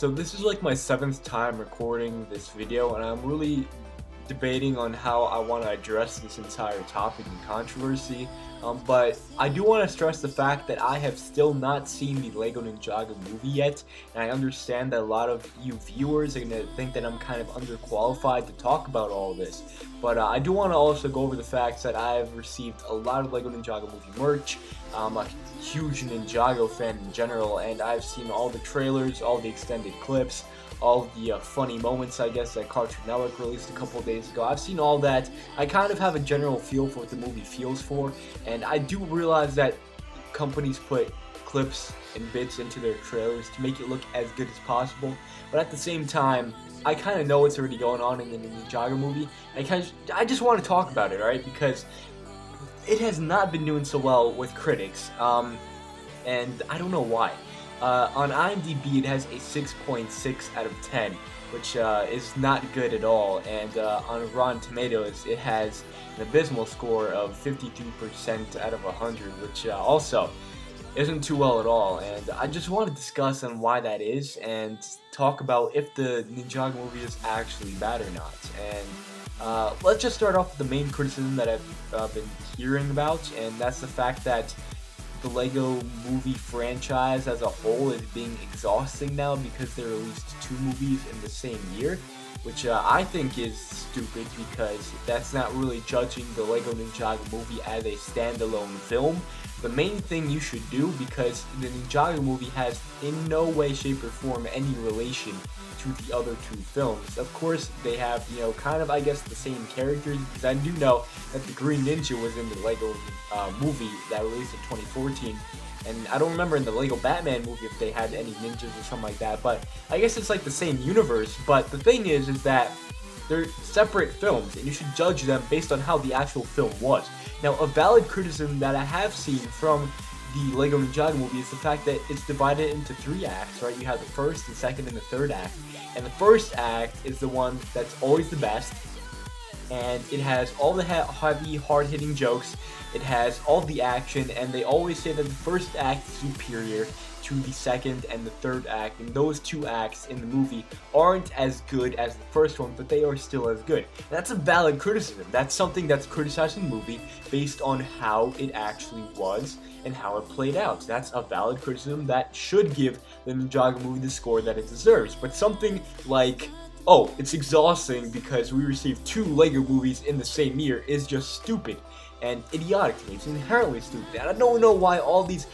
So this is like my 7th time recording this video, and I'm really debating on how I want to address this entire topic and controversy. But I do want to stress the fact that I have still not seen the Lego Ninjago movie yet, and I understand that a lot of you viewers are going to think that I'm kind of underqualified to talk about all this. But I do want to also go over the facts that I've received a lot of Lego Ninjago movie merch. I'm a huge Ninjago fan in general, and I've seen all the trailers, all the extended clips, all the funny moments, I guess, that Cartoon Network released a couple of days ago. I've seen all that. I kind of have a general feel for what the movie feels for, and I do realize that companies put clips and bits into their trailers to make it look as good as possible, but at the same time, I kind of know what's already going on in the Ninjago movie, and I just want to talk about it, right? Because it has not been doing so well with critics, and I don't know why. On IMDb, it has a 6.6 out of 10, which is not good at all, and on Rotten Tomatoes, it has an abysmal score of 52% out of 100, which also isn't too well at all. And I just want to discuss on why that is, and talk about if the Ninjago movie is actually bad or not. And let's just start off with the main criticism that I've been hearing about, and that's the fact that the Lego movie franchise as a whole is being exhausting now because they released 2 movies in the same year, which I think is stupid because that's not really judging the Lego Ninjago movie as a standalone film. The main thing you should do, because the Ninjago movie has in no way, shape, or form any relation to the other 2 films. Of course, they have, kind of, I guess, the same characters, because I do know that the Green Ninja was in the Lego movie that released in 2014, and I don't remember in the Lego Batman movie if they had any ninjas or something like that, but I guess it's like the same universe. But the thing is that they're separate films, and you should judge them based on how the actual film was. Now, a valid criticism that I have seen from the Lego Ninjago movie is the fact that it's divided into 3 acts, right? You have the first, the second, and the third act. And the first act is the one that's always the best, and it has all the heavy, hard-hitting jokes, it has all the action, and they always say that the first act is superior to the second and the third act, and those 2 acts in the movie aren't as good as the first one, but they are still as good. And that's a valid criticism. That's something that's criticizing the movie based on how it actually was and how it played out. That's a valid criticism that should give the Ninjago movie the score that it deserves. But something like, oh, it's exhausting because we received 2 Lego movies in the same year is just stupid and idiotic to me. It's inherently stupid, and I don't know why all these,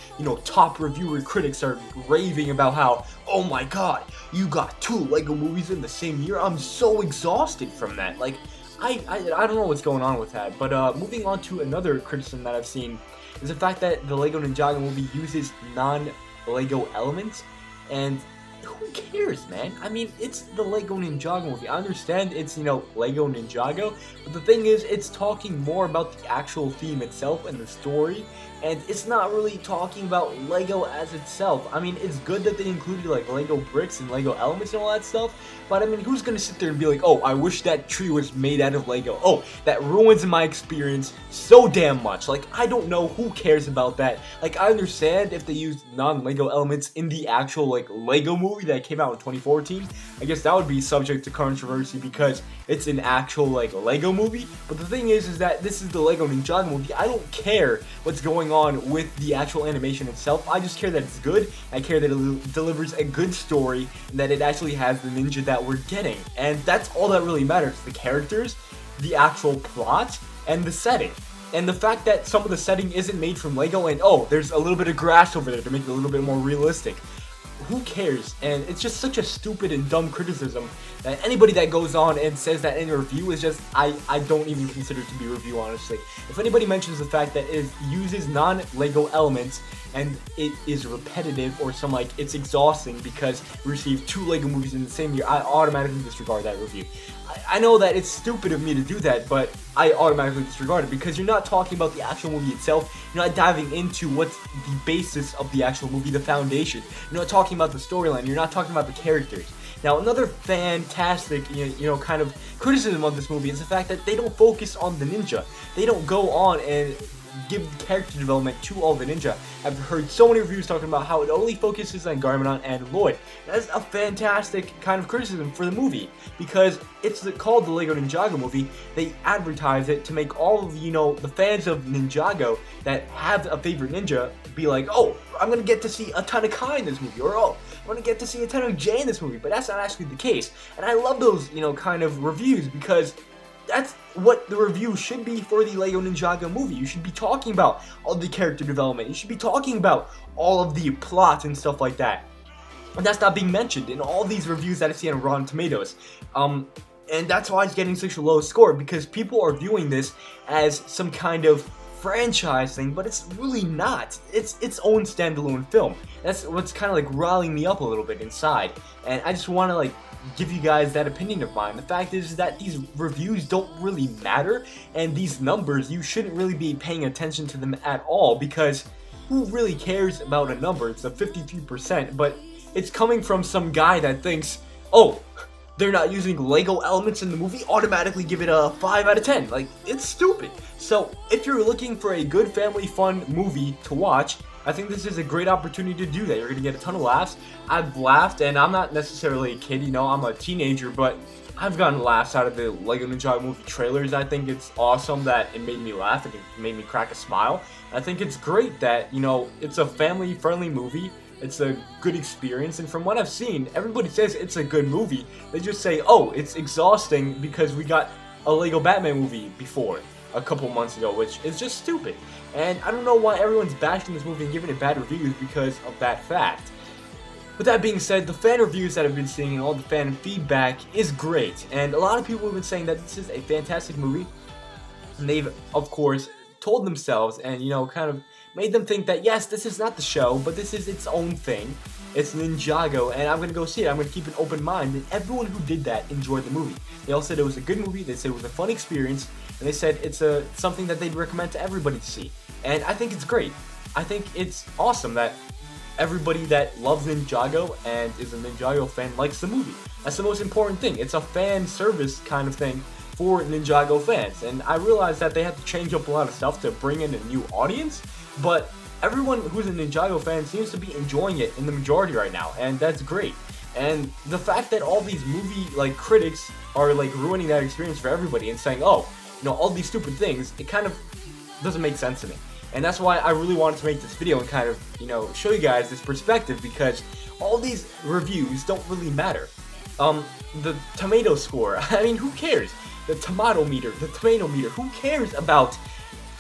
top reviewer critics are raving about how, oh my god, you got 2 Lego movies in the same year. I'm so exhausted from that. Like, I don't know what's going on with that. But moving on to another criticism that I've seen is the fact that the Lego Ninjago movie uses non-Lego elements, and who cares, man? I mean, it's the Lego Ninjago movie. I understand it's, Lego Ninjago, but the thing is, it's talking more about the actual theme itself and the story, and it's not really talking about Lego as itself. I mean, it's good that they included, like, Lego bricks and Lego elements and all that stuff, but I mean, who's gonna sit there and be like, oh, I wish that tree was made out of Lego. Oh, that ruins my experience so damn much. Like, I don't know, who cares about that? Like, I understand if they used non-Lego elements in the actual, like, Lego movie that came out in 2014. I guess that would be subject to controversy because it's an actual, like, Lego movie. But the thing is that this is the Lego Ninjago movie. I don't care what's going on with the actual animation itself. I just care that it's good. I care that it delivers a good story and that it actually has the ninja that we're getting. And that's all that really matters. The characters, the actual plot, and the setting. And the fact that some of the setting isn't made from Lego, and oh, there's a little bit of grass over there to make it a little bit more realistic. Who cares? And it's just such a stupid and dumb criticism that anybody that goes on and says that in a review is just, I don't even consider it to be a review, honestly. If anybody mentions the fact that it uses non-Lego elements and it is repetitive or some, like, it's exhausting because we received 2 Lego movies in the same year, I automatically disregard that review. I know that it's stupid of me to do that, but I automatically disregard it because you're not talking about the actual movie itself. You're not diving into what's the basis of the actual movie, the foundation. You're not talking about the storyline. You're not talking about the characters. Now, another fantastic, kind of criticism of this movie is the fact that they don't focus on the ninja. They don't go on and give character development to all the ninja. I've heard so many reviews talking about how it only focuses on Garmadon and Lloyd. That's a fantastic kind of criticism for the movie, because it's called the Lego Ninjago movie. They advertise it to make all of, you know, the fans of Ninjago that have a favorite ninja be like, oh, I'm gonna get to see a ton of Kai in this movie, or oh, I'm gonna get to see a ton of Jay in this movie. But that's not actually the case, and I love those, you know, kind of reviews, because that's what the review should be for the Lego Ninjago movie. You should be talking about all the character development. You should be talking about all of the plot and stuff like that. And that's not being mentioned in all these reviews that I see on Rotten Tomatoes. And that's why it's getting such a low score, because people are viewing this as some kind of franchise thing, but it's really not. It's its own standalone film. That's what's kind of like riling me up a little bit inside. And I just want to like give you guys that opinion of mine. The fact is that these reviews don't really matter, and these numbers, you shouldn't really be paying attention to them at all, because who really cares about a number? It's a 53%, but it's coming from some guy that thinks, oh, they're not using Lego elements in the movie, automatically give it a 5 out of 10. Like, it's stupid. So, if you're looking for a good family fun movie to watch, I think this is a great opportunity to do that. You're going to get a ton of laughs. I've laughed, and I'm not necessarily a kid, you know, I'm a teenager, but I've gotten laughs out of the Lego Ninjago movie trailers. I think it's awesome that it made me laugh and it made me crack a smile. I think it's great that, you know, it's a family-friendly movie. It's a good experience, and from what I've seen, everybody says it's a good movie. They just say, oh, it's exhausting because we got a Lego Batman movie before, a couple months ago, which is just stupid. And I don't know why everyone's bashing this movie and giving it bad reviews because of that fact. With that being said, the fan reviews that I've been seeing and all the fan feedback is great, and a lot of people have been saying that this is a fantastic movie, and they've, of course, told themselves and, you know, kind of made them think that, yes, this is not the show, but this is its own thing. It's Ninjago, and I'm going to go see it. I'm going to keep an open mind, and everyone who did that enjoyed the movie. They all said it was a good movie, they said it was a fun experience, and they said it's something that they'd recommend to everybody to see. And I think it's great. I think it's awesome that everybody that loves Ninjago and is a Ninjago fan likes the movie. That's the most important thing. It's a fan service kind of thing for Ninjago fans, and I realize that they have to change up a lot of stuff to bring in a new audience, but everyone who's a Ninjago fan seems to be enjoying it in the majority right now, and that's great. And the fact that all these movie critics are ruining that experience for everybody and saying, oh, you know, all these stupid things, it kind of doesn't make sense to me. And that's why I really wanted to make this video and kind of, you know, show you guys this perspective, because all these reviews don't really matter. The tomato score, I mean, who cares? The tomato meter, who cares about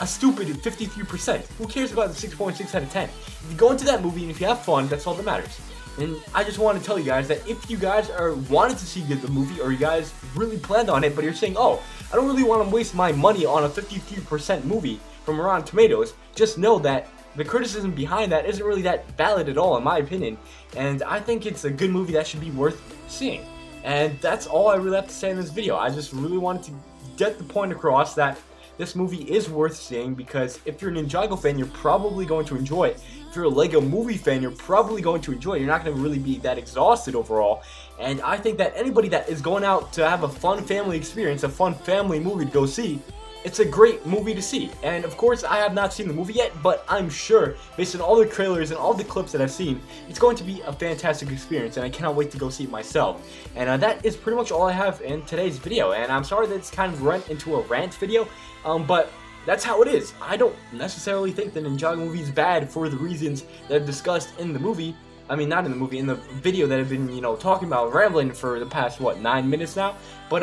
a stupid 53%? Who cares about the 6.6 out of 10? If you go into that movie and if you have fun, that's all that matters. And I just want to tell you guys that if you guys wanted to see the movie, or you guys really planned on it, but you're saying, oh, I don't really want to waste my money on a 53% movie from Rotten Tomatoes, just know that the criticism behind that isn't really that valid at all, in my opinion. And I think it's a good movie that should be worth seeing. And that's all I really have to say in this video. I just really wanted to get the point across that this movie is worth seeing, because if you're a Ninjago fan, you're probably going to enjoy it. If you're a Lego movie fan, you're probably going to enjoy it. You're not going to really be that exhausted overall. And I think that anybody that is going out to have a fun family experience, a fun family movie to go see, it's a great movie to see. And of course, I have not seen the movie yet, but I'm sure, based on all the trailers and all the clips that I've seen, it's going to be a fantastic experience, and I cannot wait to go see it myself. And that is pretty much all I have in today's video, and I'm sorry that it's kind of run into a rant video, but that's how it is. I don't necessarily think the Ninjago movie is bad for the reasons that I've discussed in the movie. I mean, not in the movie, in the video that I've been, you know, talking about, rambling for the past, what, 9 minutes now? But,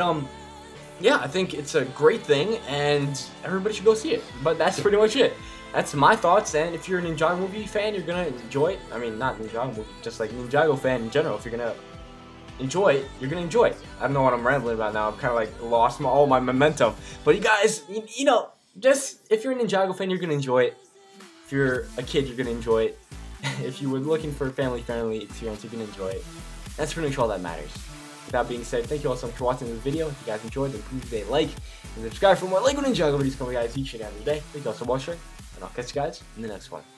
yeah, I think it's a great thing, and everybody should go see it. But that's pretty much it. That's my thoughts, and if you're a Ninjago movie fan, you're gonna enjoy it. I mean, not Ninjago movie, just like Ninjago fan in general. If you're gonna enjoy it, you're gonna enjoy it. I don't know what I'm rambling about now. I'm kind of lost all my momentum. But you guys, you know, just if you're a Ninjago fan, you're gonna enjoy it. If you're a kid, you're gonna enjoy it. If you were looking for a family-friendly experience, you're gonna enjoy it. That's pretty much all that matters. With that being said, thank you all so much for watching this video. If you guys enjoyed, then please leave a like and subscribe for more Lego Ninjago videos coming guys each and every day. Thank you all so much, and I'll catch you guys in the next one.